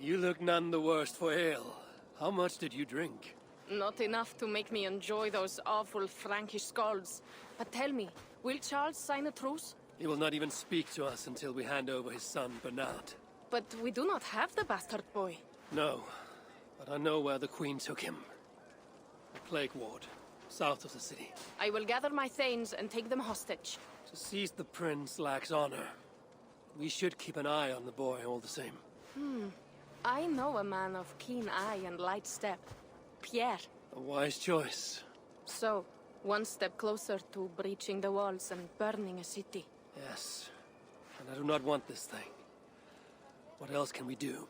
You look none the worse for ale. How much did you drink? Not enough to make me enjoy those awful Frankish skalds. But tell me, will Charles sign a truce? He will not even speak to us until we hand over his son, Bernard. But we do not have the bastard boy. No, but I know where the Queen took him. The Plague Ward, south of the city. I will gather my thanes and take them hostage. To seize the prince lacks honor. We should keep an eye on the boy all the same. I know a man of keen eye and light step. Pierre. A wise choice. So, one step closer to breaching the walls and burning a city. Yes. And I do not want this thing. What else can we do?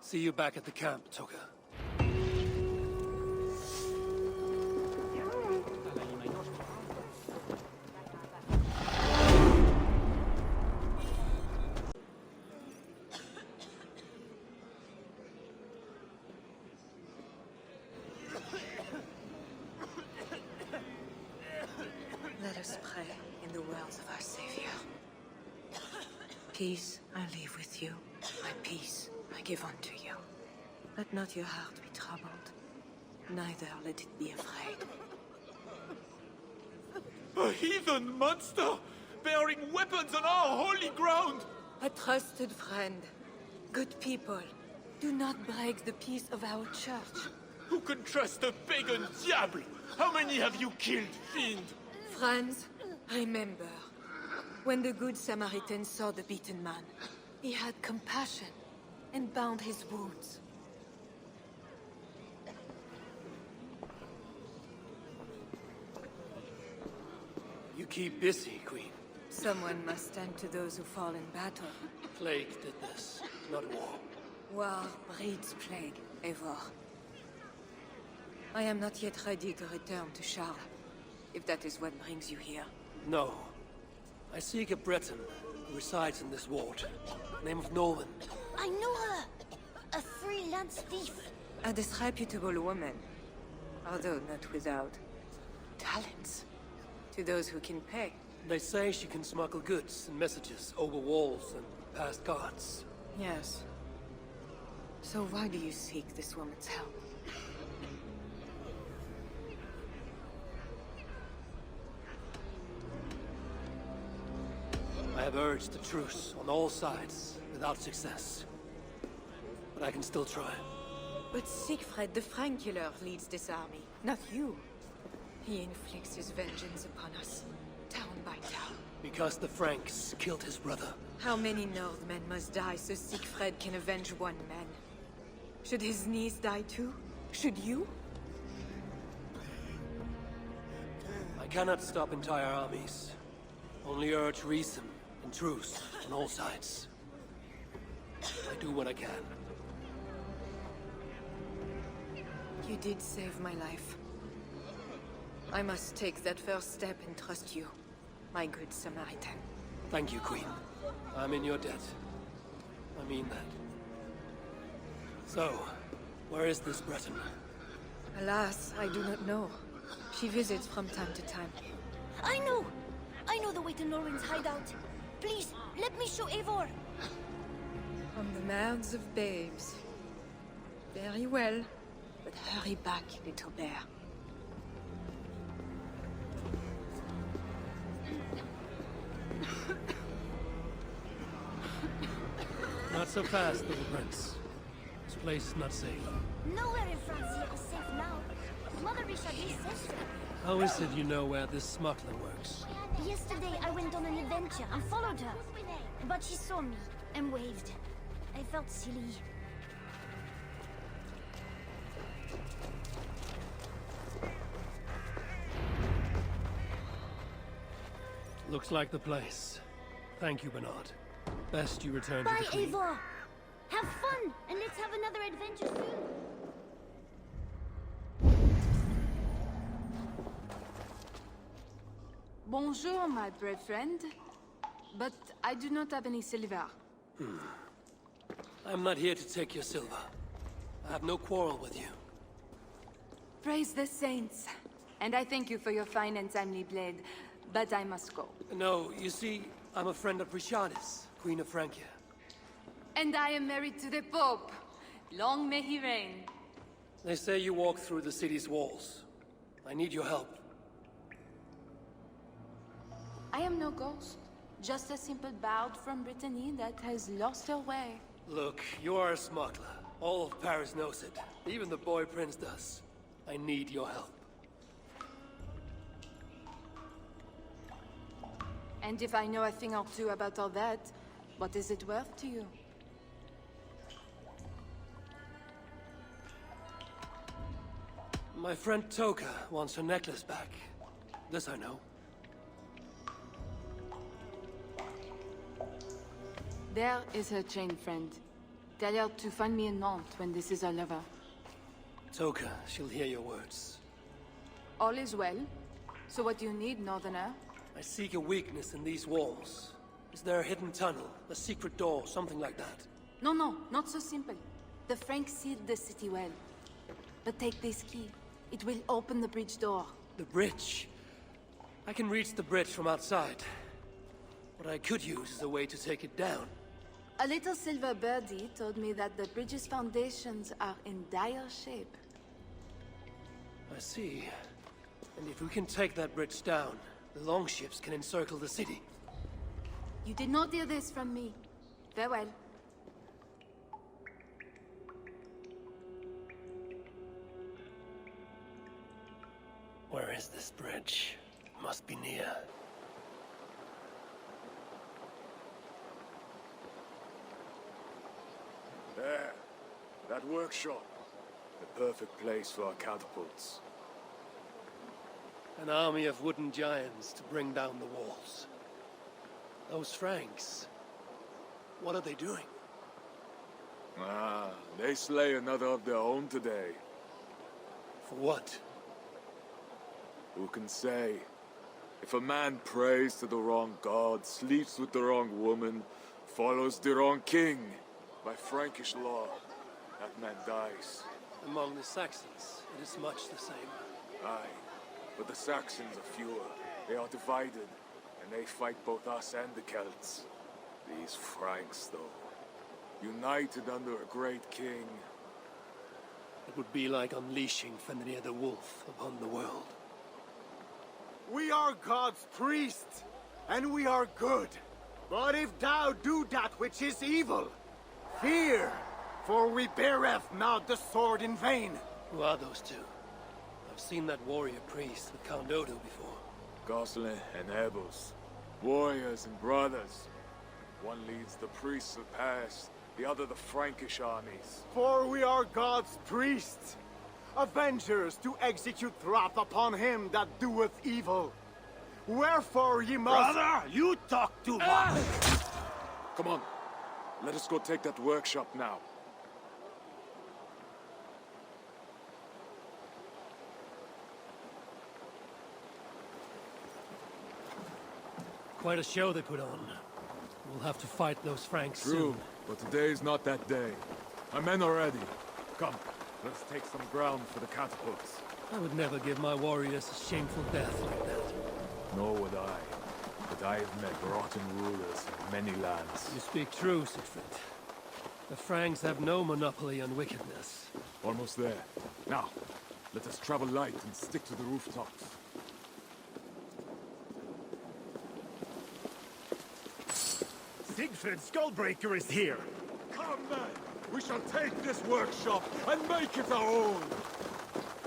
See you back at the camp, Toka. Let us pray in the words of our Savior. Peace I leave with you, my peace I give unto you. Let not your heart be troubled, neither let it be afraid. A heathen monster! Bearing weapons on our holy ground! A trusted friend, good people, do not break the peace of our church. Who can trust a pagan diable? How many have you killed, fiend? Friends, remember, when the good Samaritan saw the beaten man, he had compassion and bound his wounds. You keep busy, Queen. Someone must tend to those who fall in battle. Plague did this, not war. War breeds plague, Eivor. I am not yet ready to return to Charles, if that is what brings you here. No. I seek a Breton who resides in this ward. Name of Nolan. I know her! A freelance thief. A disreputable woman, although not without talents. To those who can pay. They say she can smuggle goods and messages over walls and past guards. Yes. So why do you seek this woman's help? I have urged a truce on all sides, without success. But I can still try. But Siegfried the Frankiller leads this army, not you. He inflicts his vengeance upon us, town by town. Because the Franks killed his brother. How many Northmen must die so Siegfried can avenge one man? Should his niece die too? Should you? I cannot stop entire armies. Only urge reason and truce on all sides. I do what I can. You did save my life. I must take that first step and trust you, my good Samaritan. Thank you, Queen. I'm in your debt. I mean that. So, where is this Breton? Alas, I do not know. She visits from time to time. I know! I know the way to Norwin's hideout. Please, let me show Eivor. From the mouths of babes. Very well, but hurry back, little bear. Not so fast, little prince. This place is not safe. Nowhere in France is safe now. Mother Richardie says so. How is it you know where this smuggler works? Yesterday I went on an adventure and followed her. But she saw me and waved. I felt silly. Looks like the place. Thank you, Bernard. Best you return Bye, to the Queen. Eivor! Have fun, and let's have another adventure soon. Bonjour, my brave friend. But I do not have any silver. I'm not here to take your silver. I have no quarrel with you. Praise the saints. And I thank you for your fine and timely blade. But I must go. No, you see, I'm a friend of Richardis, Queen of Francia. And I am married to the Pope. Long may he reign. They say you walk through the city's walls. I need your help. I am no ghost. Just a simple bard from Brittany that has lost her way. Look, you are a smuggler. All of Paris knows it. Even the boy prince does. I need your help. And if I know a thing or two about all that, what is it worth to you? My friend Toka wants her necklace back. This I know. There is her chain, friend. Tell her to find me in Nantes when this is all over. Toka, she'll hear your words. All is well. So what do you need, Northerner? I seek a weakness in these walls. Is there a hidden tunnel, a secret door, something like that? No, not so simple. The Franks sealed the city well. But take this key. It will open the bridge door. The bridge? I can reach the bridge from outside. What I could use is a way to take it down. A little silver birdie told me that the bridge's foundations are in dire shape. I see. And if we can take that bridge down, the longships can encircle the city. You did not hear this from me. Farewell. Where is this bridge? Must be near. There. That workshop. The perfect place for our catapults. An army of wooden giants to bring down the walls. Those Franks, what are they doing? Ah, they slay another of their own today. For what? Who can say? If a man prays to the wrong god, sleeps with the wrong woman, follows the wrong king, by Frankish law, that man dies. Among the Saxons, it is much the same. Aye, but the Saxons are fewer. They are divided, and they fight both us and the Celts. These Franks, though, united under a great king. It would be like unleashing Fenrir the Wolf upon the world. We are God's priests, and we are good. But if thou do that which is evil, fear, for we beareth not the sword in vain. Who are those two? I've seen that warrior priest with Count Odo before. Gosselin and Ebels, warriors and brothers. One leads the priests of Paris, the other the Frankish armies. For we are God's priests, avengers to execute wrath upon him that doeth evil. Wherefore ye must— Brother, you talk too much! Come on, let us go take that workshop now. Quite a show they put on. We'll have to fight those Franks True, soon. but today is not that day. My men are ready. Come, let's take some ground for the catapults. I would never give my warriors a shameful death like that. Nor would I. But I have met rotten rulers in many lands. You speak true, Siegfried. The Franks have no monopoly on wickedness. Almost there. Now, let us travel light and stick to the rooftops. Siegfried Skullbreaker is here! Come, men! We shall take this workshop and make it our own!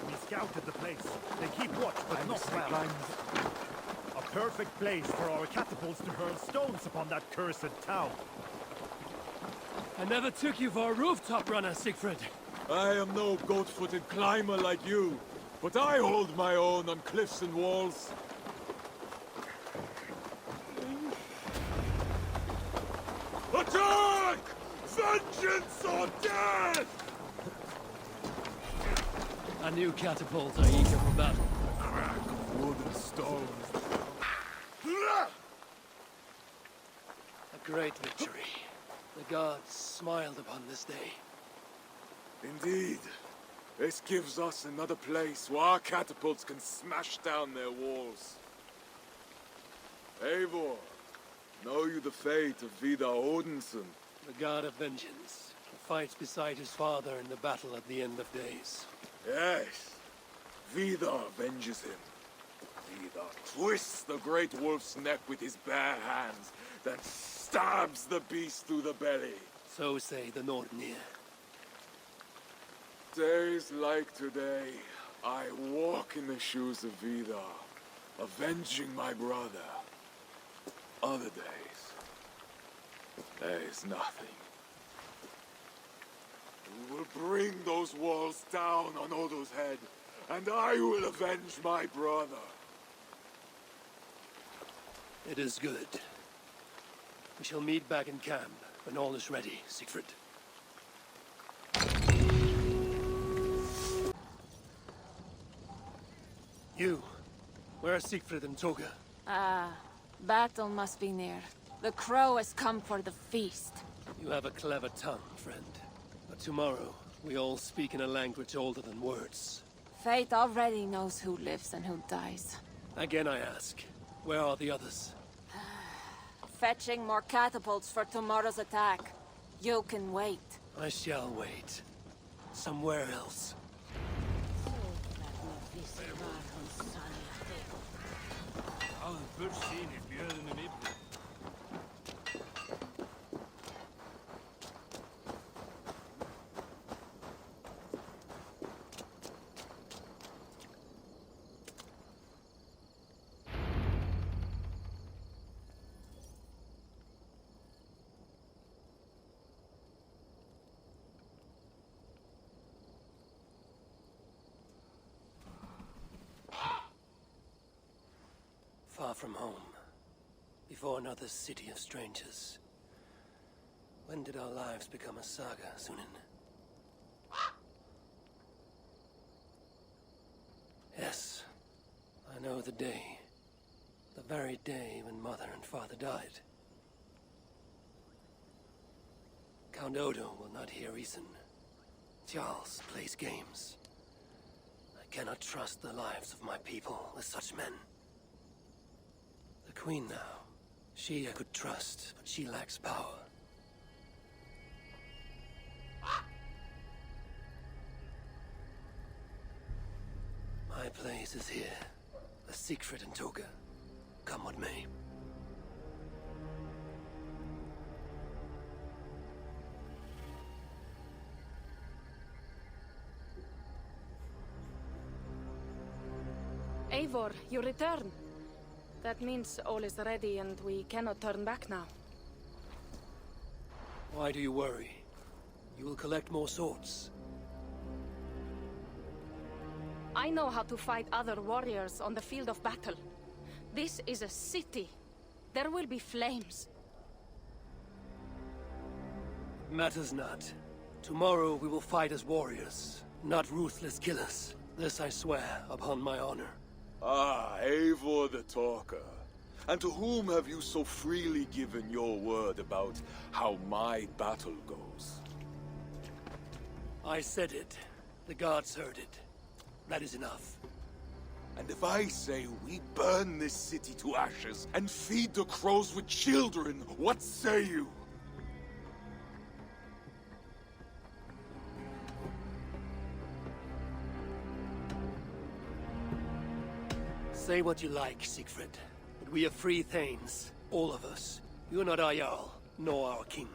We scouted the place. They keep watch, but not well. A perfect place for our catapults to hurl stones upon that cursed town. I never took you for a rooftop runner, Siegfried. I am no goat-footed climber like you, but I hold my own on cliffs and walls. Attack! Vengeance or death! Our new catapults are eager for battle. Crack of wood and stones. A great victory. The gods smiled upon this day. Indeed. This gives us another place where our catapults can smash down their walls. Eivor, know you the fate of Vidar Odinson, The god of vengeance, who fights beside his father in the battle at the end of days. Yes. Vidar avenges him. Vidar twists the great wolf's neck with his bare hands, then stabs the beast through the belly. So say the Nordnir. Days like today, I walk in the shoes of Vidar, avenging my brother. Other days, there is nothing. We will bring those walls down on Odo's head, and I will avenge my brother. It is good. We shall meet back in camp when all is ready, Siegfried. You, where are Siegfried and Toga? Battle must be near. The crow has come for the feast. You have a clever tongue, friend. But tomorrow, we all speak in a language older than words. Fate already knows who lives and who dies. Again I ask, where are the others? Fetching more catapults for tomorrow's attack. You can wait. I shall wait. Somewhere else. Far from home, before another city of strangers. When did our lives become a saga, Sunin? Yes, I know the day. The very day when Mother and Father died. Count Odo will not hear reason. Charles plays games. I cannot trust the lives of my people with such men. The Queen now. She I could trust, but she lacks power. My place is here, with Siegfried and Toga. Come what may. Eivor, you return. That means all is ready and we cannot turn back now. Why do you worry? You will collect more swords. I know how to fight other warriors on the field of battle. This is a city. There will be flames. Matters not. Tomorrow we will fight as warriors, not ruthless killers. This I swear upon my honor. Ah, Eivor the Talker. And to whom have you so freely given your word about how my battle goes? I said it. The gods heard it. That is enough. And if I say we burn this city to ashes and feed the crows with children, what say you? Say what you like, Siegfried. But we are free Thanes. All of us. You are not our Jarl, nor our king.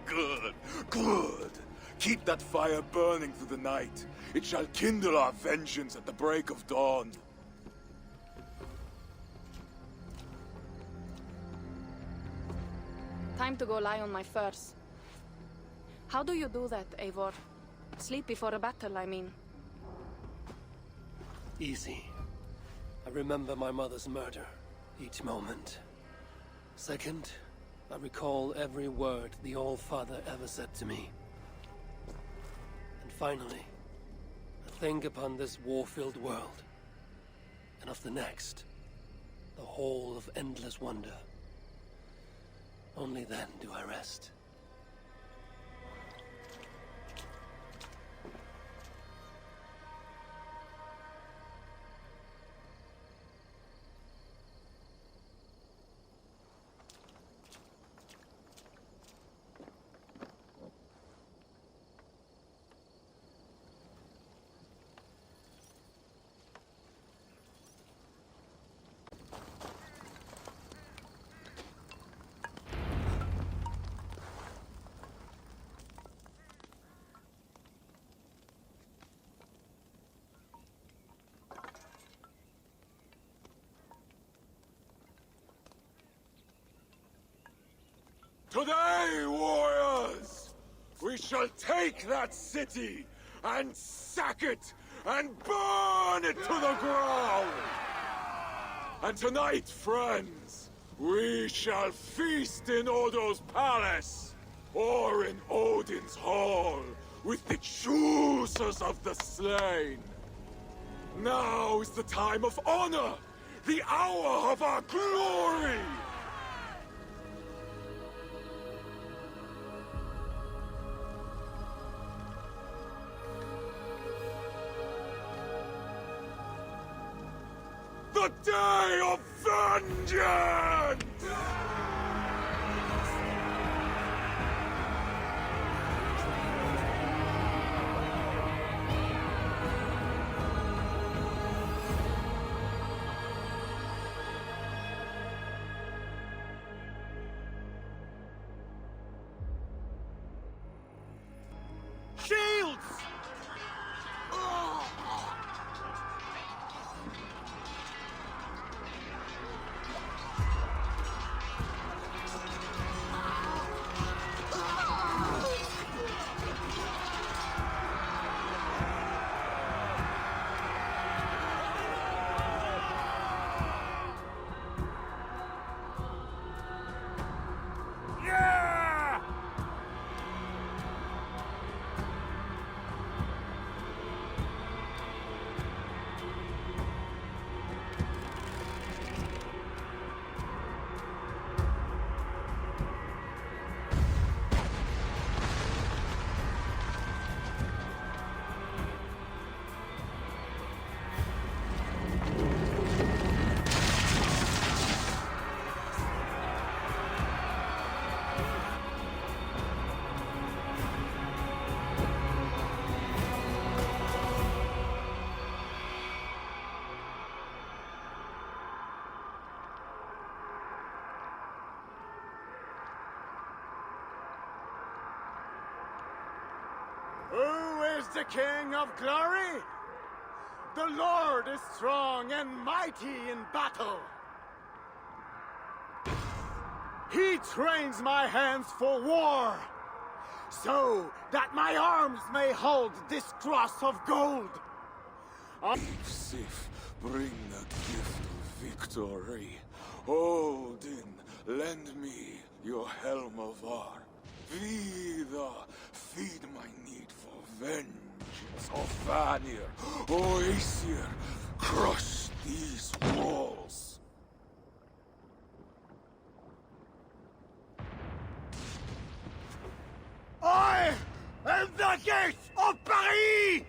Good, good. Keep that fire burning through the night. It shall kindle our vengeance at the break of dawn. Time to go lie on my furs. How do you do that, Eivor? Sleep before a battle, I mean. Easy. I remember my mother's murder, each moment. Second, I recall every word the All-Father ever said to me. And finally, I think upon this war-filled world, and of the next, the whole of endless wonder. Only then do I rest. Today, warriors, we shall take that city and sack it and burn it to the ground. And tonight, friends, we shall feast in Odo's palace or in Odin's hall with the choosers of the slain. Now is the time of honor, the hour of our glory! The day of vengeance! Shields! Yeah! Who is the King of Glory? The Lord is strong and mighty in battle. He trains my hands for war, so that my arms may hold this cross of gold. Sif, bring the gift of victory. Odin, lend me your helm of Var. Vidar, feed my need for vengeance. O Vanir, O Aesir, crush these walls. I am the gate of Paris!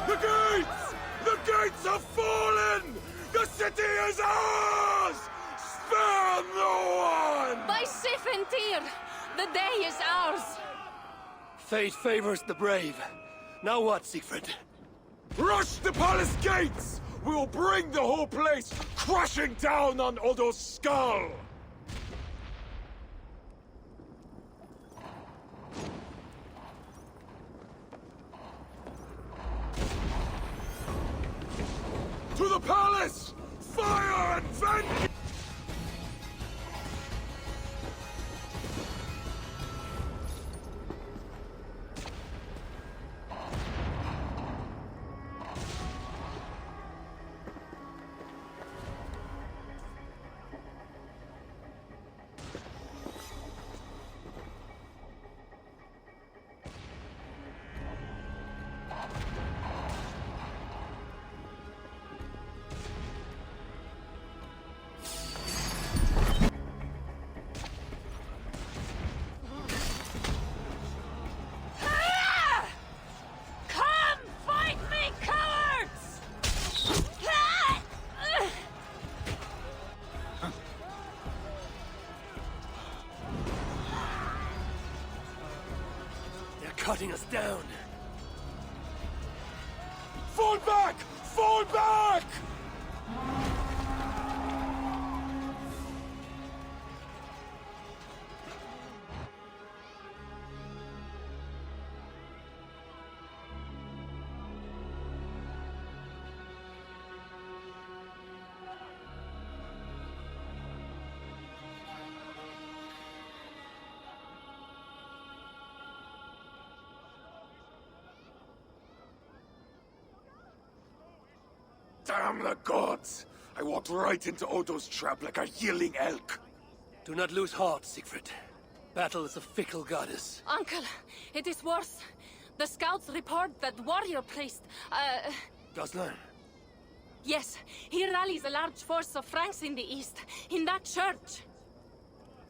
The gates! The gates have fallen! The city is ours! Spare no one! By Sif and Tyr, the day is ours. Fate favors the brave. Now what, Siegfried? Rush the palace gates! We'll bring the whole place crashing down on Odo's skull! To the palace! Fire and vengeance! Come, fight me, cowards! They're cutting us down. Fall back! Fall back! Damn the gods! I walked right into Odo's trap like a yelling elk. Do not lose heart, Siegfried. Battle is a fickle goddess. Uncle, it is worse. The scouts report that warrior priest, Goslan, yes, he rallies a large force of Franks in the east, in that church.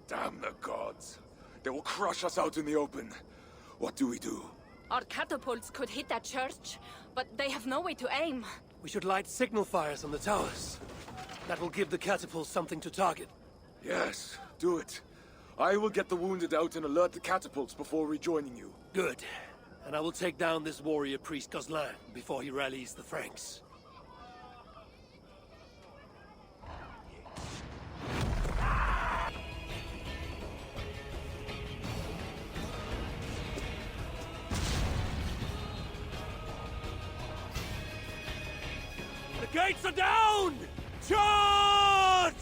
Damn the gods. They will crush us out in the open. What do we do? Our catapults could hit that church, but they have no way to aim. we should light signal fires on the towers. That will give the catapults something to target. Yes, do it. I will get the wounded out and alert the catapults before rejoining you. Good. And I will take down this warrior priest Goslan before he rallies the Franks. The gates are down! Charge!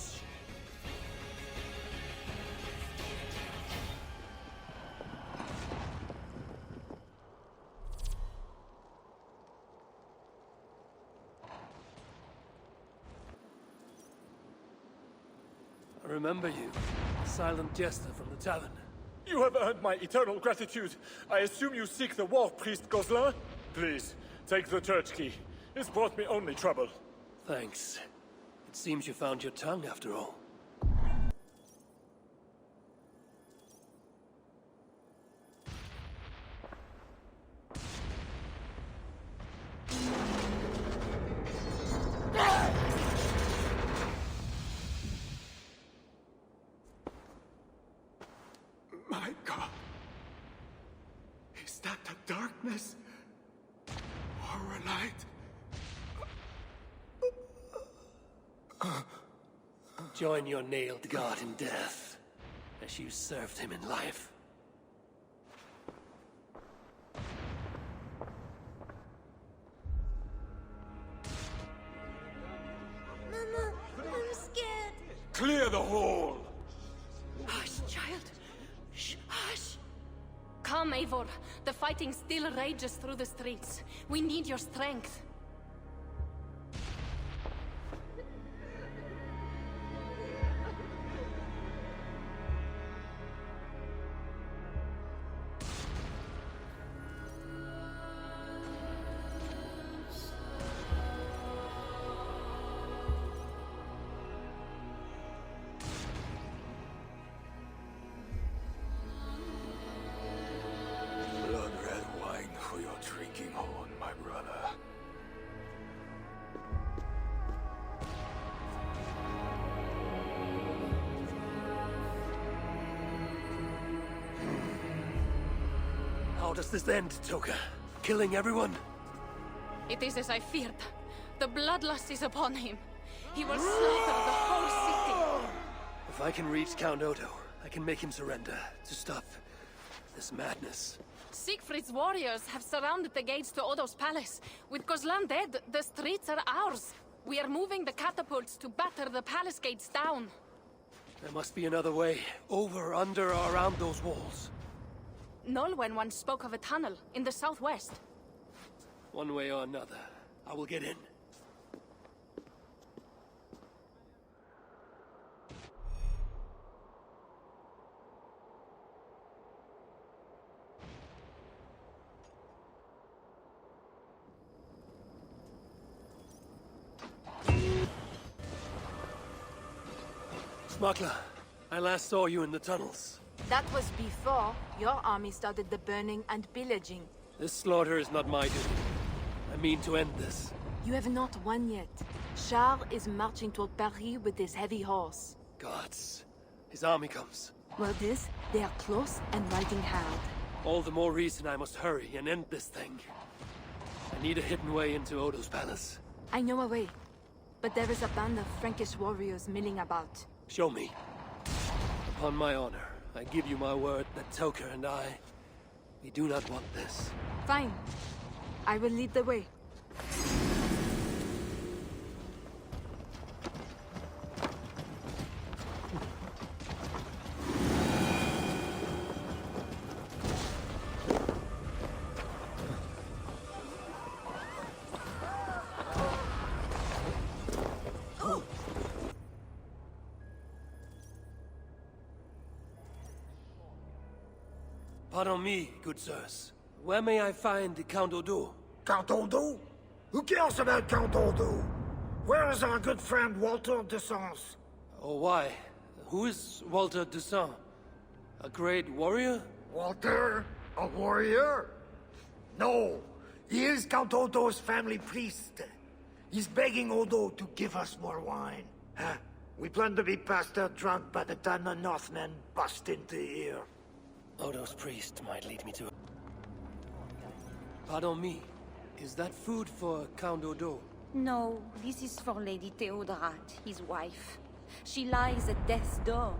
I remember you, the silent jester from the tavern. You have earned my eternal gratitude. I assume you seek the war priest Goslan? Please, take the church key. It's brought me only trouble. Thanks. It seems you found your tongue after all. My God. Is that the darkness? Or a light? Join your nailed god in death, as you served him in life. Mama, I'm scared. Clear the hall! Hush, child. Shh, hush. Come, Eivor. The fighting still rages through the streets. We need your strength. Blood-red wine for your drinking horn, my brother. How does this end, Toka? Killing everyone? It is as I feared. The bloodlust is upon him. He will slaughter the whole city. If I can reach Count Odo, I can make him surrender to stop this madness. Siegfried's warriors have surrounded the gates to Odo's palace. With Goslan dead, the streets are ours. We are moving the catapults to batter the palace gates down. There must be another way. Over, under, or around those walls. Nolwenn once spoke of a tunnel in the southwest. One way or another, I will get in. Smuggler, I last saw you in the tunnels. That was before your army started the burning and pillaging. This slaughter is not my doing. I mean to end this. You have not won yet. Charles is marching toward Paris with his heavy horse. Gods. His army comes. Well, they are close and riding hard. All the more reason I must hurry and end this thing. I need a hidden way into Odo's palace. I know a way, but there is a band of Frankish warriors milling about. Show me. Upon my honor, I give you my word that Toker and I, we do not want this. Fine. I will lead the way. Pardon me, good sirs. Where may I find the Count Odo? Count Odo? Who cares about Count Odo? Where is our good friend Walter de Sens? Oh, why? Who is Walter de Sens? A great warrior? Walter? A warrior? No. He is Count Odo's family priest. He's begging Odo to give us more wine. Huh? We plan to be past out drunk by the time the Northmen bust into here. Odo's priest might lead me to... Pardon me. Is that food for Count Odo? No, this is for Lady Theodorat, his wife. She lies at death's door.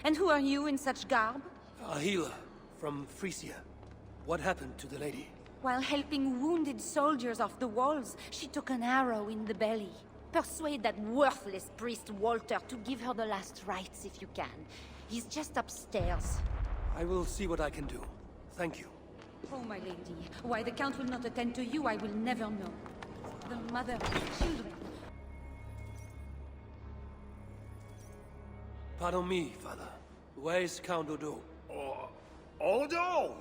And who are you in such garb? A healer from Frisia. What happened to the lady? While helping wounded soldiers off the walls, she took an arrow in the belly. Persuade that worthless priest Walter to give her the last rites if you can. He's just upstairs. I will see what I can do. Thank you. Oh, my lady, why the Count will not attend to you, I will never know. The mother of the children. Pardon me, father. Where is Count Odo? Odo!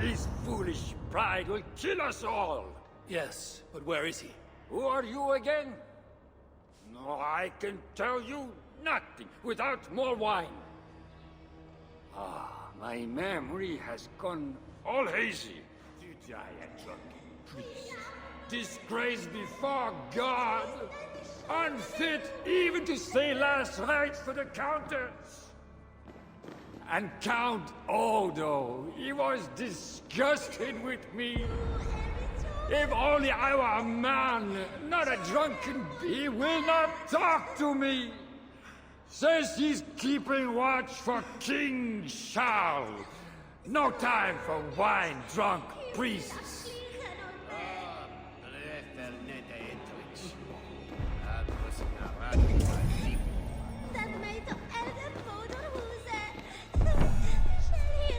His foolish pride will kill us all! Yes, but where is he? Who are you again? No, I can tell you nothing without more wine. Ah, my memory has gone all hazy. You die a drunken priest. Disgraced before God. Unfit even to say last rites for the Countess. And Count Odo, he was disgusted with me. If only I were a man, not a drunken bee, will not talk to me. Says he's keeping watch for King Charles. No time for wine-drunk priests.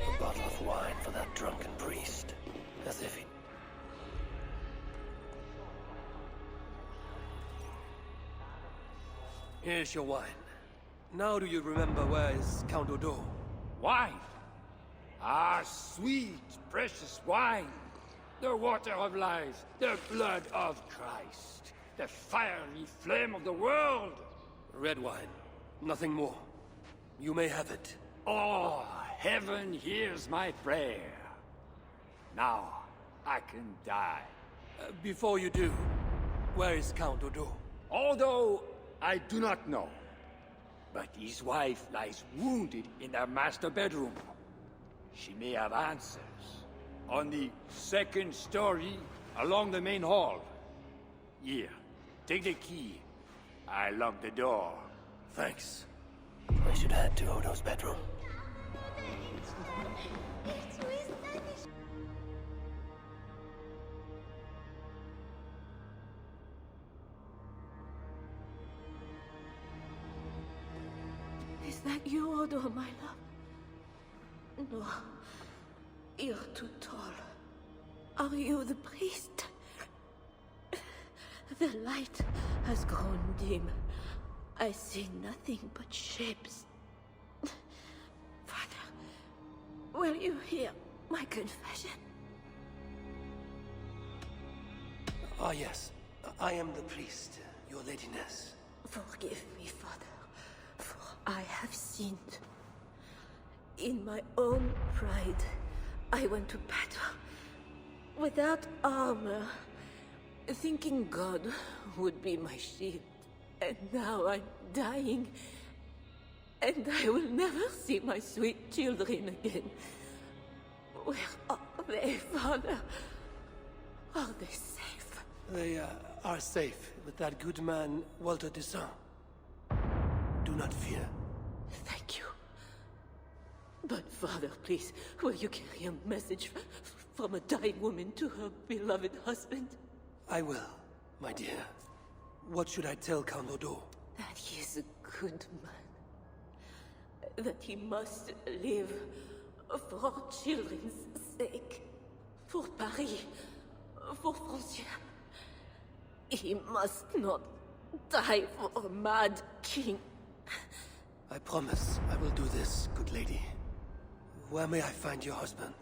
A bottle of wine for that drunken priest. As if he... Here's your wine. Now do you remember where is Count Odo? Wine? Ah, sweet, precious wine. The water of life, the blood of Christ. The fiery flame of the world. Red wine. Nothing more. You may have it. Oh, heaven hears my prayer. Now, I can die. Before you do, where is Count Odo? Although I do not know. But his wife lies wounded in their master bedroom. She may have answers. On the second story, along the main hall. Here, take the key. I locked the door. Thanks. I should head to Odo's bedroom. Is that you, Odo, my love? No. You're too tall. Are you the priest? The light has grown dim. I see nothing but shapes. Father, will you hear my confession? Ah, yes. I am the priest, your ladiness. Forgive me, Father, for I have sinned. In my own pride, I went to battle without armor, thinking God would be my shield. And now I'm dying, and I will never see my sweet children again. Where are they, Father? Are they safe? They are safe with that good man, Walter Toussaint. Do not fear. Thank you. But Father, please, will you carry a message from a dying woman to her beloved husband? I will, my dear. What should I tell Count Odo? That he is a good man. That he must live for our children's sake. For Paris. For Francia. He must not die for a mad king. I promise I will do this, good lady. Where may I find your husband?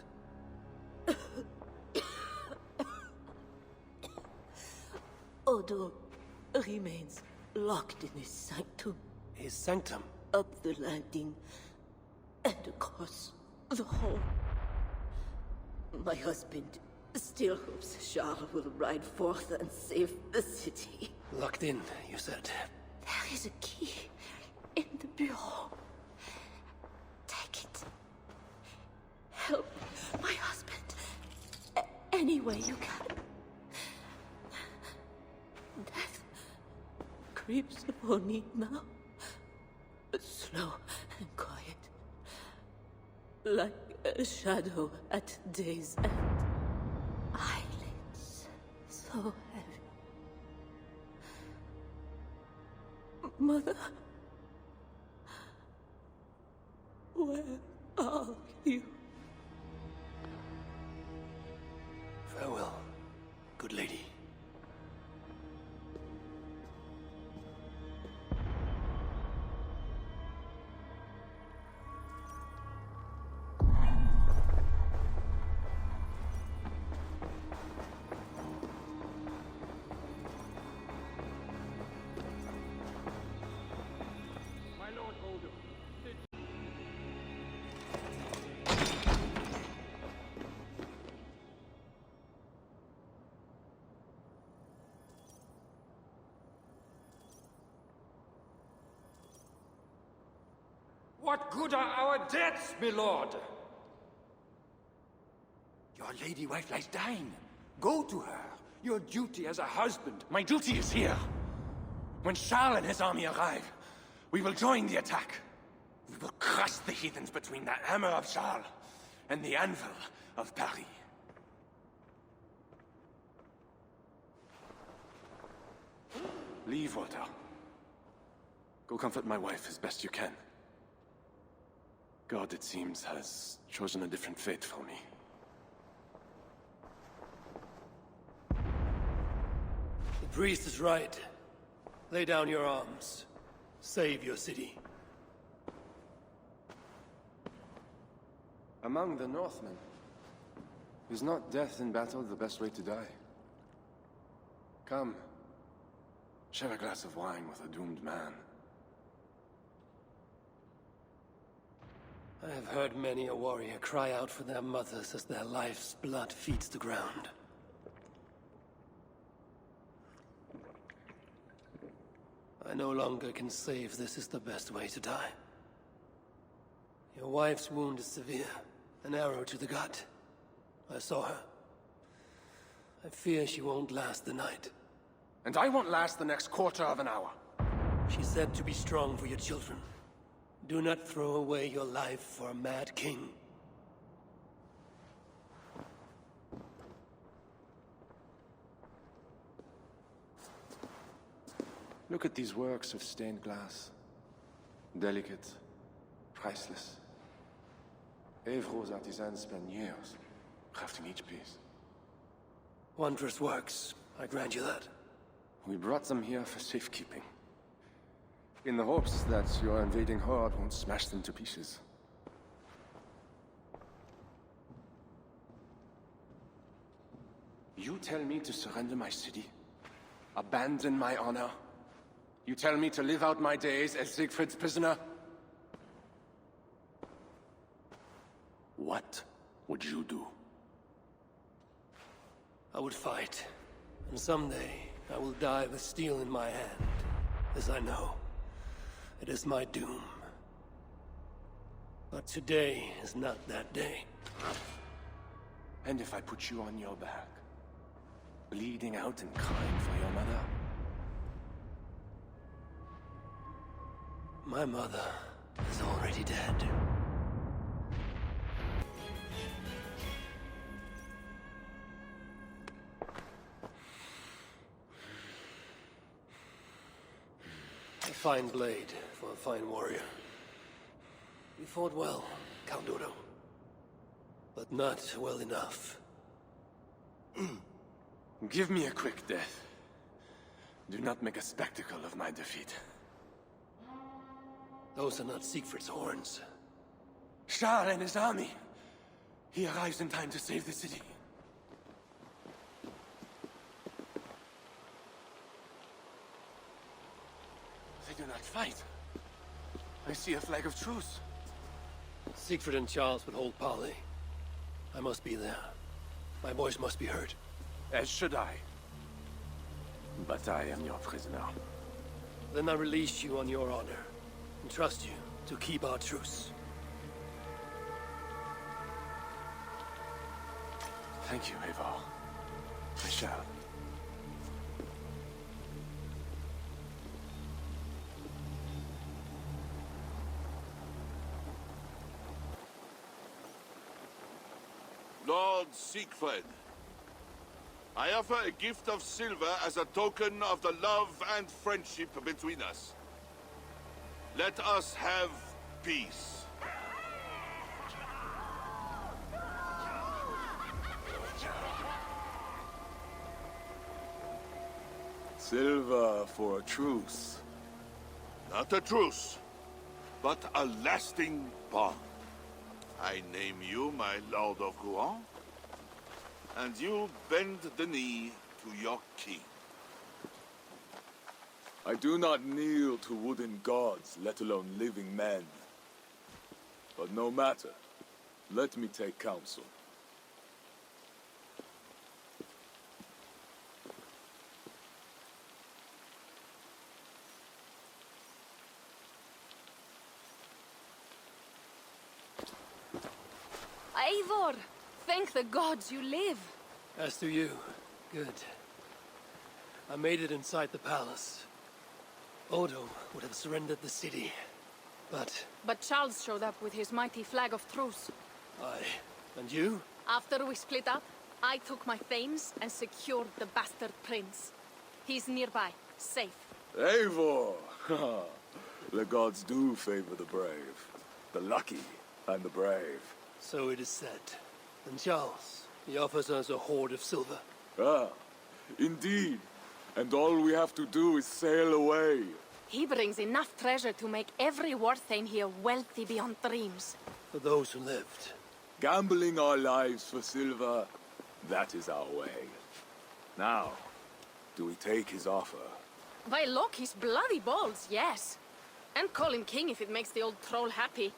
Odo remains locked in his sanctum. His sanctum? Up the landing and across the hall. My husband still hopes Charles will ride forth and save the city. Locked in, you said. There is a key in the bureau. Take it. Help my husband any way you can. Death creeps upon me now. Slow and quiet. Like a shadow at day's end. Eyelids so heavy. Mother, where are you? Farewell, good lady. What good are our deaths, my lord? Your lady wife lies dying. Go to her. Your duty as a husband. My duty is here. When Charles and his army arrive, we will join the attack. We will crush the heathens between the hammer of Charles and the anvil of Paris. Leave, Walter. Go comfort my wife as best you can. God, it seems, has chosen a different fate for me. The priest is right. Lay down your arms. Save your city. Among the Northmen, is not death in battle the best way to die? Come, share a glass of wine with a doomed man. I have heard many a warrior cry out for their mothers as their life's blood feeds the ground. I no longer can say if this is the best way to die. Your wife's wound is severe. An arrow to the gut. I saw her. I fear she won't last the night. And I won't last the next quarter of an hour. She said to be strong for your children. Do not throw away your life for a mad king. Look at these works of stained glass. Delicate, priceless. Evro's artisans spend years crafting each piece. Wondrous works, I grant you that. We brought them here for safekeeping. In the hopes that your invading horde won't smash them to pieces. You tell me to surrender my city? Abandon my honor? You tell me to live out my days as Siegfried's prisoner? What would you do? I would fight, and someday I will die with steel in my hand, as I know. It is my doom. But today is not that day. And if I put you on your back, bleeding out and crying for your mother? My mother is already dead. A fine blade for a fine warrior. You fought well, Count Odo. But not well enough. Give me a quick death. Do not make a spectacle of my defeat. Those are not Siegfried's horns. Charles and his army. He arrives in time to save the city. They do not fight. I see a flag of truce. Siegfried and Charles would hold parley. I must be there. My voice must be heard. As should I. But I am your prisoner. Then I release you on your honor, and trust you to keep our truce. Thank you, Eivor. I shall. Lord Siegfried, I offer a gift of silver as a token of the love and friendship between us. Let us have peace. Silver for a truce. Not a truce, but a lasting bond. I name you my Lord of Rouen, and you bend the knee to your king. I do not kneel to wooden gods, let alone living men. But no matter. Let me take counsel. Eivor! Thank the gods you live! As do you. Good. I made it inside the palace. Odo would have surrendered the city, but... But Charles showed up with his mighty flag of truce. Aye. And you? After we split up, I took my thanes and secured the bastard prince. He's nearby, safe. Eivor! The gods do favor the brave. The lucky and the brave. So it is said. And Charles, he offers us a hoard of silver. Ah, indeed. And all we have to do is sail away. He brings enough treasure to make every war thane here wealthy beyond dreams. For those who lived. Gambling our lives for silver, that is our way. Now, do we take his offer? By Loki's bloody balls, yes. And call him king if it makes the old troll happy.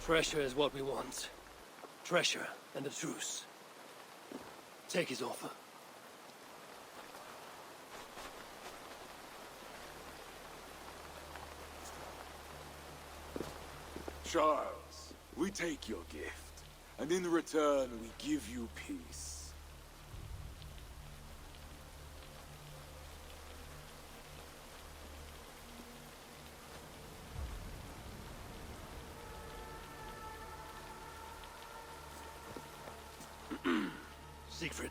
Treasure is what we want. Treasure and a truce. Take his offer. Charles, we take your gift, and in return we give you peace. Siegfried.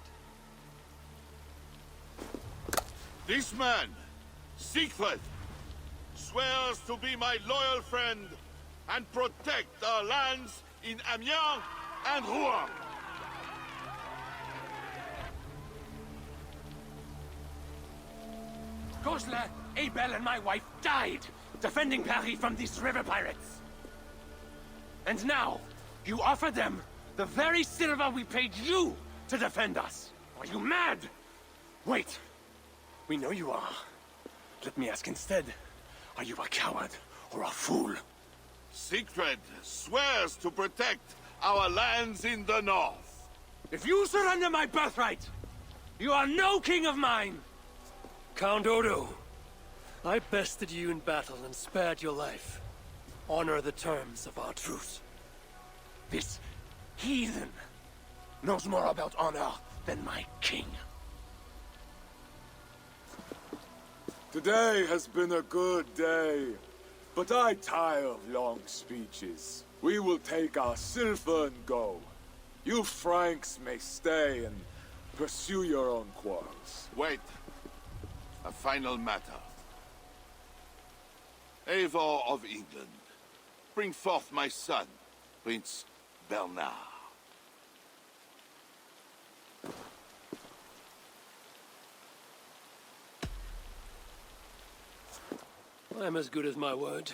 This man, Siegfried, swears to be my loyal friend and protect our lands in Amiens and Rouen. Goslar, Abel, and my wife died defending Paris from these river pirates. And now, you offer them the very silver we paid you to defend us. Are you mad? Wait. We know you are. Let me ask instead. Are you a coward or a fool? Siegfried swears to protect our lands in the north. If you surrender my birthright, you are no king of mine! Count Odo, I bested you in battle and spared your life. honor the terms of our truce. This heathen knows more about honor than my king. Today has been a good day, but I tire of long speeches. We will take our silver and go. You Franks may stay and pursue your own quarrels. Wait. A final matter. Eivor of England, bring forth my son, Prince Bernard. I'm as good as my word.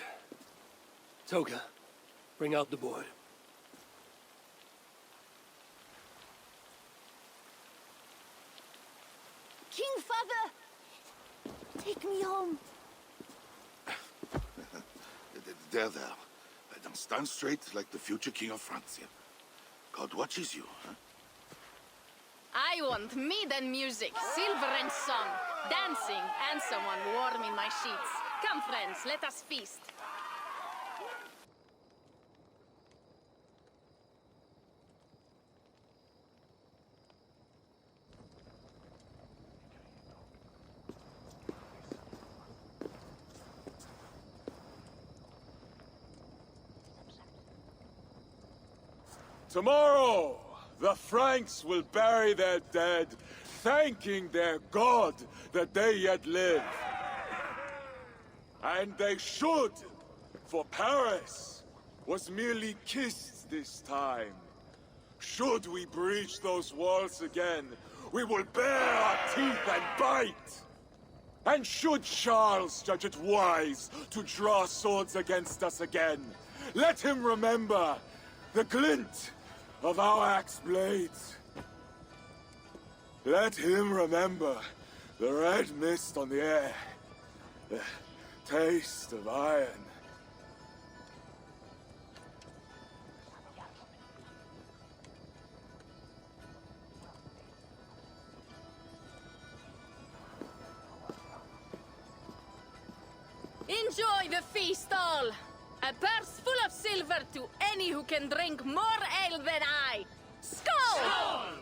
Toga, bring out the boy. King Father! Take me home. There. Now stand straight like the future King of France here. God watches you, huh? I want mead and music, silver and song, dancing, and someone warm in my sheets. Come, friends, let us feast. Tomorrow, the Franks will bury their dead, thanking their God that they yet live. And they should, for Paris was merely kissed this time. Should we breach those walls again, we will bare our teeth and bite. And should Charles judge it wise to draw swords against us again, let him remember the glint of our axe blades. Let him remember the red mist on the air, the taste of iron. Enjoy the feast all! A purse full of silver to any who can drink more ale than I! Skål! Skål!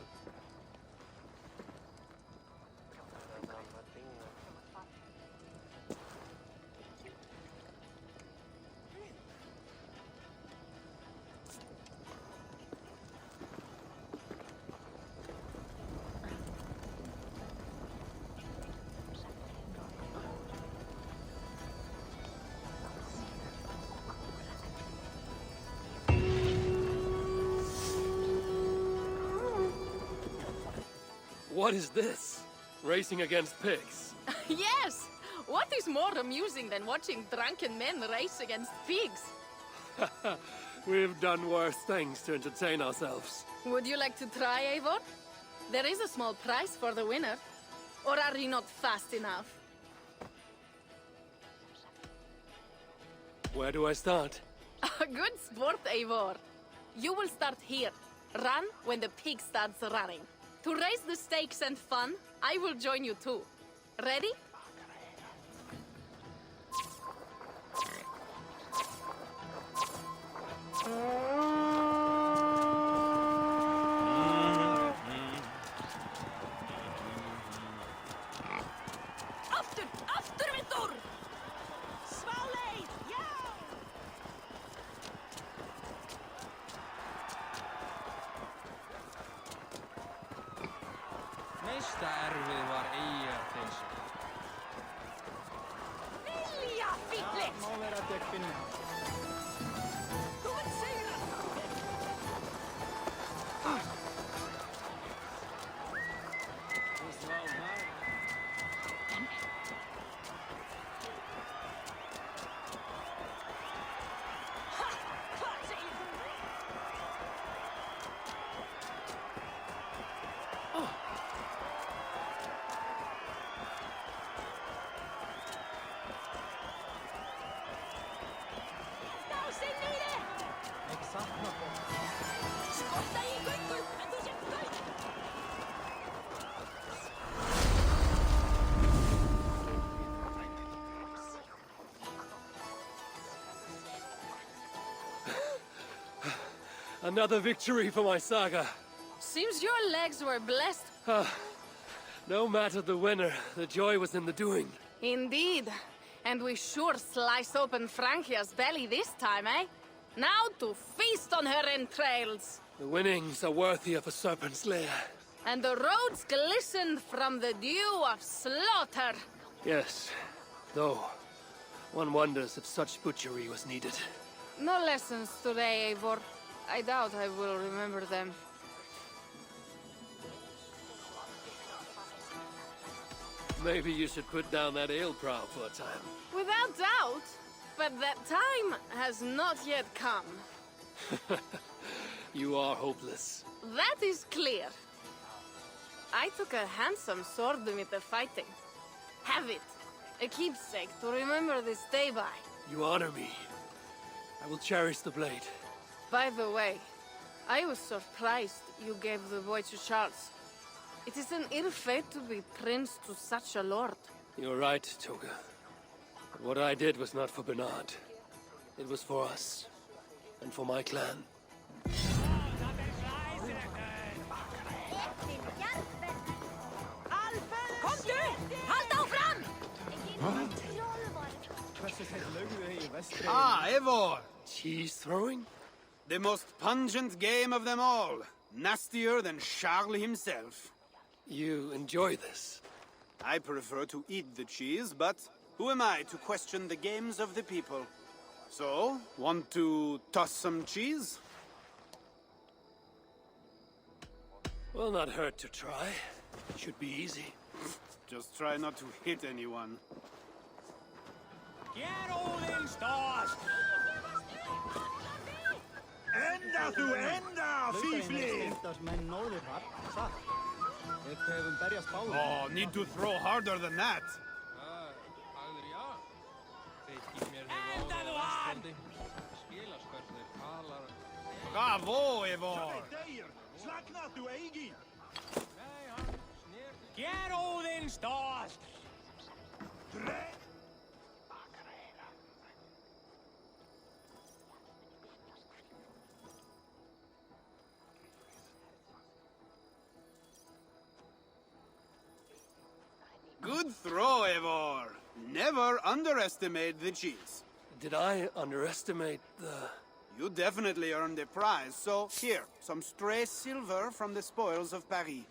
What is this? Racing against pigs? Yes! What is more amusing than watching drunken men race against pigs? We've done worse things to entertain ourselves. Would you like to try, Eivor? There is a small prize for the winner. Or are you not fast enough? Where do I start? A good sport, Eivor. You will start here. Run when the pig starts running. To raise the stakes and fun, I will join you too. Ready? After Vitor! Svaley! Yeah! Meistä ärvii var iätens. Vilja, Fitlet! Mä oon verran teppinen. Kom en segra! Another victory for my saga. Seems your legs were blessed. No matter the winner, the joy was in the doing. Indeed. And we sure slice open Francia's belly this time, eh? Now to feast on her entrails. The winnings are worthy of a serpent's lair. And the roads glistened from the dew of slaughter. Yes, though one wonders if such butchery was needed. No lessons today, Eivor. I doubt I will remember them. Maybe you should put down that ale prow for a time. Without doubt. But that time has not yet come. You are hopeless. That is clear. I took a handsome sword with the fighting. Have it. A keepsake to remember this day by. You honor me. I will cherish the blade. By the way, I was surprised you gave the boy to Charles. It is an ill fate to be prince to such a lord. You're right, Toga. But what I did was not for Bernard. It was for us. And for my clan. Kom du! Halt deg fram! Ah, Eivor! Cheese throwing? The most pungent game of them all. Nastier than Charles himself. You enjoy this? I prefer to eat the cheese, but who am I to question the games of the people? So, want to toss some cheese? Will not hurt to try. Should be easy. Just try not to hit anyone. Enda þú, enda, fífli! Oh, need to throw harder than that. Bravo, Eivor! Slakna þú, Eigi! Get Odin start! Good throw, Eivor. Never underestimate the cheese. Did I underestimate the... You definitely earned a prize, so here, some stray silver from the spoils of Paris.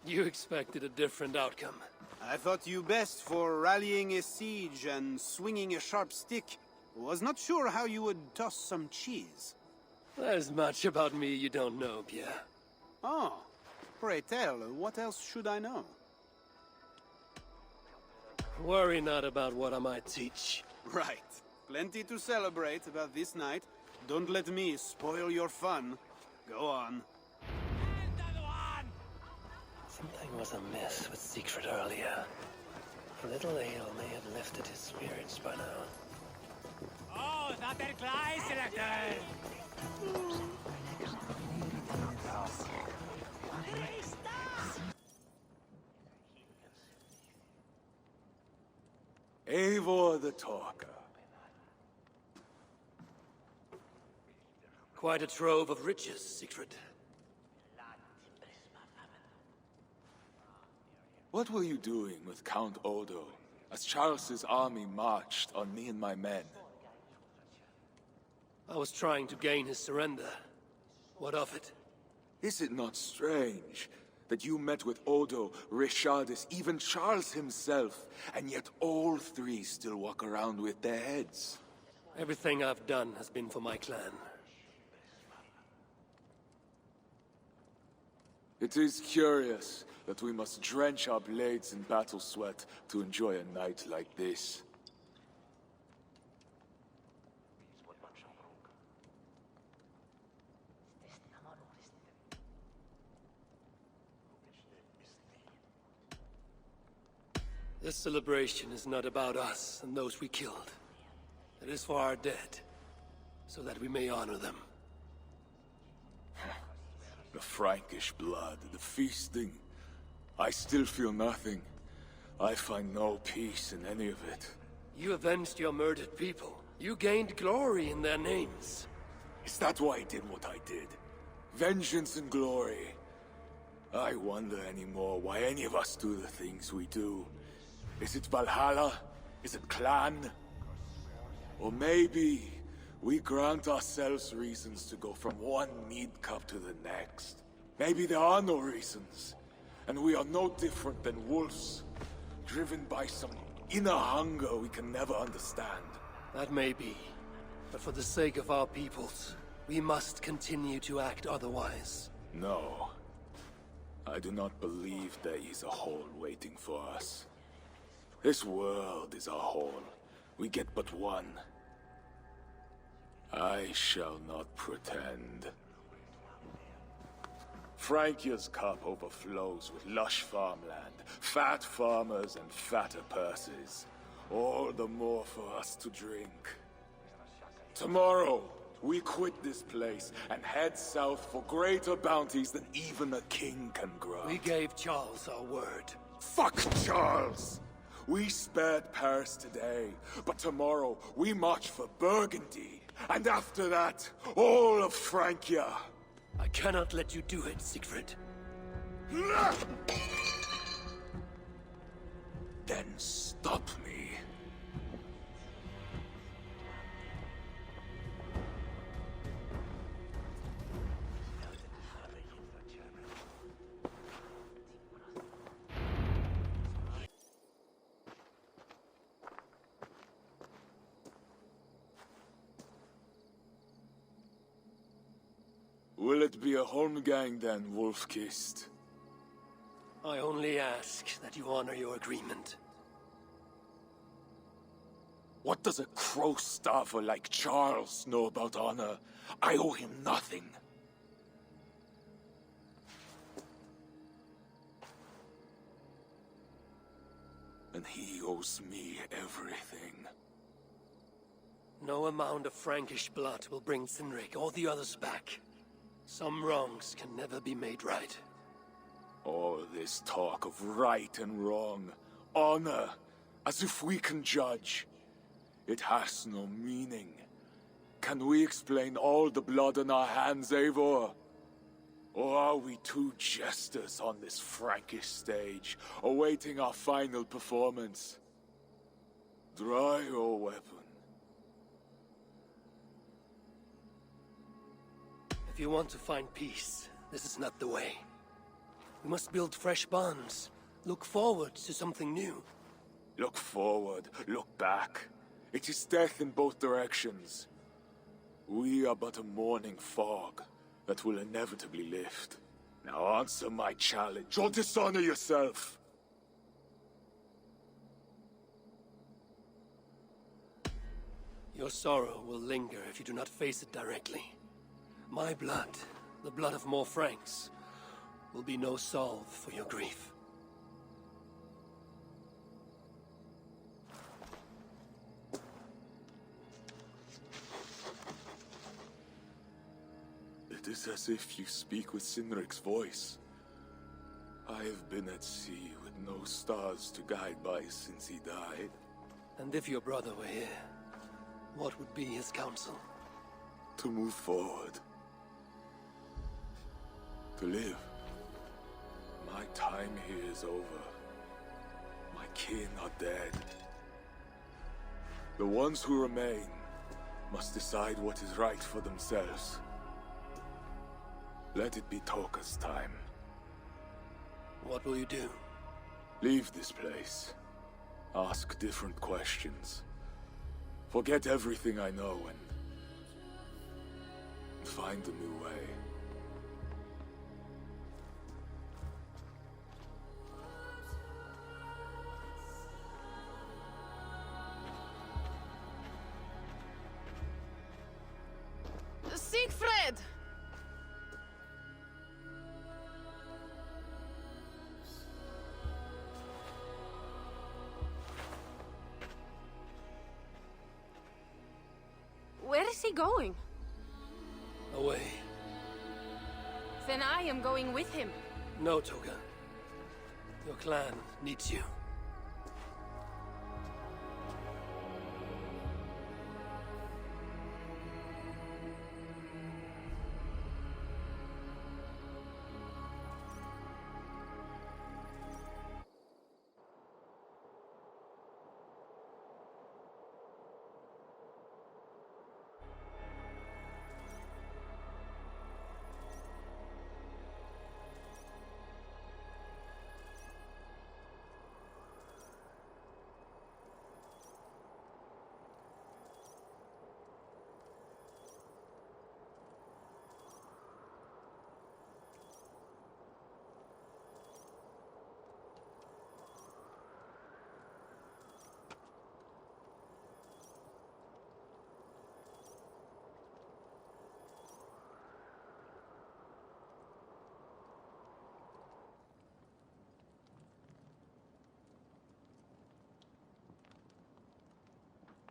You expected a different outcome. I thought you best for rallying a siege and swinging a sharp stick. Was not sure how you would toss some cheese. There's much about me you don't know, Pierre. Oh, pray tell, what else should I know? Worry not about what I might teach. Right. Plenty to celebrate about this night. Don't let me spoil your fun. Go on. Something was amiss with Siegfried earlier. A little ale may have lifted his spirits by now. Oh, that er gleisretter! Eivor the Talker. Quite a trove of riches, Siegfried. What were you doing with Count Odo as Charles's army marched on me and my men? I was trying to gain his surrender. What of it? Is it not strange that you met with Odo, Richardus, even Charles himself, and yet all three still walk around with their heads? Everything I've done has been for my clan. It is curious that we must drench our blades in battle sweat to enjoy a night like this. This celebration is not about us and those we killed. It is for our dead, so that we may honor them. The Frankish blood, the feasting. I still feel nothing. I find no peace in any of it. You avenged your murdered people. You gained glory in their names. Is that why I did what I did? vengeance and glory. I wonder anymore why any of us do the things we do. Is it Valhalla? Is it clan? Or maybe we grant ourselves reasons to go from one mead cup to the next. Maybe there are no reasons, and we are no different than wolves, driven by some inner hunger we can never understand. That may be, but for the sake of our peoples, we must continue to act otherwise. No. I do not believe there is a hole waiting for us. This world is a hole. We get but one. I shall not pretend. Francia's cup overflows with lush farmland, fat farmers and fatter purses. All the more for us to drink. Tomorrow, we quit this place and head south for greater bounties than even a king can grant. We gave Charles our word. Fuck Charles! We spared Paris today, but tomorrow we march for Burgundy. And after that, all of Francia. I cannot let you do it, Siegfried. Then stop me. Will it be a Holmgang then, Wolf-Kissed? I only ask that you honor your agreement. What does a crow-starver like Charles know about honor? I owe him nothing. And he owes me everything. No amount of Frankish blood will bring Cynric or the others back. Some wrongs can never be made right. All this talk of right and wrong, honor, as if we can judge. It has no meaning. Can we explain all the blood on our hands, Eivor? Or are we two jesters on this Frankish stage, awaiting our final performance? Draw your weapon. If you want to find peace, this is not the way. We must build fresh bonds. Look forward to something new. Look forward, look back. It is death in both directions. We are but a morning fog that will inevitably lift. Now answer my challenge, or dishonor yourself. Your sorrow will linger if you do not face it directly. My blood, the blood of more Franks, will be no salve for your grief. It is as if you speak with Cynric's voice. I have been at sea with no stars to guide by since he died. And if your brother were here, what would be his counsel? To move forward. To live. My time here is over. My kin are dead. The ones who remain must decide what is right for themselves. Let it be Toka's time. What will you do? Leave this place. Ask different questions. Forget everything I know and find a new way. Siegfried! Where is he going? Away. Then I am going with him. No, Toga. Your clan needs you.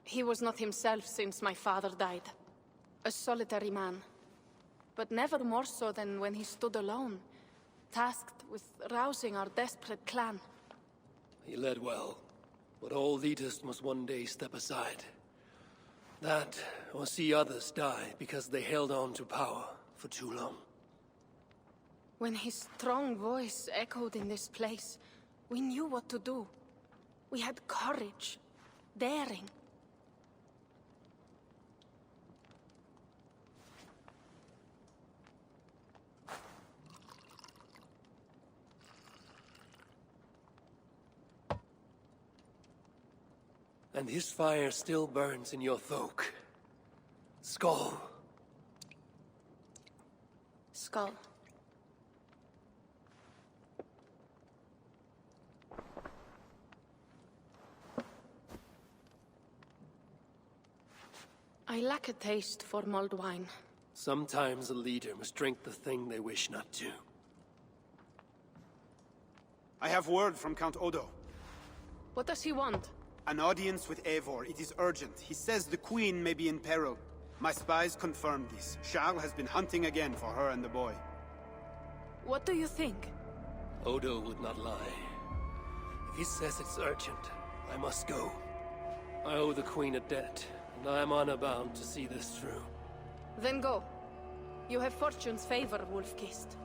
He was not himself since my father died. A solitary man. But never more so than when he stood alone, tasked with rousing our desperate clan. He led well, but all leaders must one day step aside. That, or see others die because they held on to power for too long. When his strong voice echoed in this place, we knew what to do. We had courage, daring. And his fire still burns in your thoque. Skull. Skull. I lack a taste for mulled wine. Sometimes a leader must drink the thing they wish not to. I have word from Count Odo. What does he want? An audience with Eivor. It is urgent. He says the Queen may be in peril. My spies confirmed this. Charles has been hunting again for her and the boy. What do you think? Odo would not lie. If he says it's urgent, I must go. I owe the Queen a debt, and I am honor-bound to see this through. Then go. You have fortune's favor, Wolf-Kissed.